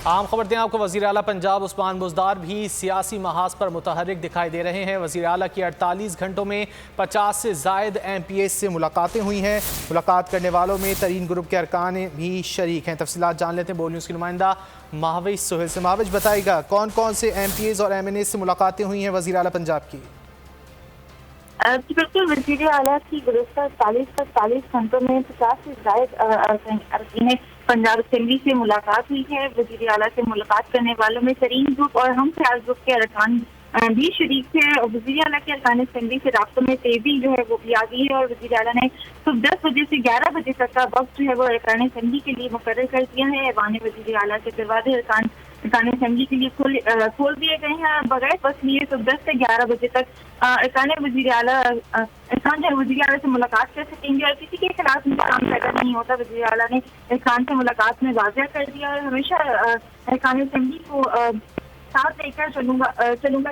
عام خبر دیں آپ کو، وزیر اعلیٰ پنجاب عثمان بزدار بھی سیاسی محاذ پر متحرک دکھائی دے رہے ہیں۔ وزیر اعلیٰ کی 48 گھنٹوں میں 50 سے زائد ایم پی ایس سے ملاقاتیں ہوئی ہیں۔ ملاقات کرنے والوں میں ترین گروپ کے ارکان بھی شریک ہیں۔ تفصیلات جان لیتے ہیں بول نیوز کی نمائندہ مہاوش سہیل سے۔ مہاوش بتائے گا کون کون سے ایم پی ایس اور ایم این اے سے ملاقاتیں ہوئی ہیں وزیر اعلیٰ پنجاب کی؟ بالکل، وزیر اعلیٰ کی گزشتہ 48 گھنٹوں میں 50 سے زائد اراکین پنجاب اسمبلی سے ملاقات ہوئی ہے۔ وزیر اعلیٰ سے ملاقات کرنے والوں میں ترین گروپ اور ہم خیال گروپ کے ارکان بھی شریک تھے۔ وزیر اعلیٰ کے ارکان اسمبلی سے رابطوں میں تیزی جو ہے وہ بھی آ گئی ہے اور وزیر اعلیٰ نے صبح 10 بجے سے 11 بجے تک کا وقت جو ہے وہ ارکان اسمبلی کے لیے مقرر کر دیا ہے۔ ایوان وزیر اعلیٰ کے دروازے ارکان اسمبلی کے لیے کھول دیے گئے ہیں بغیر بس لیے صبح 10 سے 11 بجے تک ارکان وزیر اعلیٰ سے ملاقات کر سکیں گے اور کسی کے خلاف انتظام پیدا نہیں ہوتا۔ وزیر اعلیٰ نے ارکان سے ملاقات میں واضح کر دیا اور ہمیشہ ارکان اسمبلی کو ساتھ لے کر چلوں گا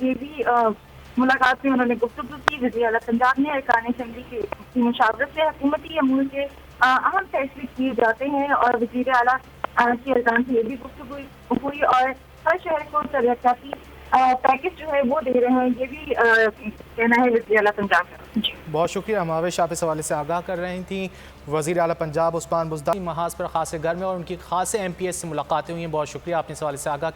یہ بھی ملاقات میں انہوں نے گفتگو کی۔ وزیر اعلیٰ پنجاب نے ارکان اسمبلی کی مشاورت سے حکومتی امور کے اہم فیصلے کیے جاتے ہیں اور وزیر اعلیٰ کے ارکان سے یہ بھی گفتگو ہوئی اور ہر شہر کو ترقیاتی پیکج جو ہے وہ دے رہے ہیں، یہ بھی کہنا ہے وزیر اعلیٰ پنجاب کا۔ بہت شکریہ مہاوش، آپ اس حوالے سے آگاہ کر رہی تھیں۔ وزیر اعلیٰ پنجاب عثمان بزدار محاذ پر خاصے گھر میں اور ان کی خاصے ایم پی ایس سے ملاقاتیں ہوئی ہیں۔ بہت شکریہ، آپ نے اس حوالے سے آگاہ کیا۔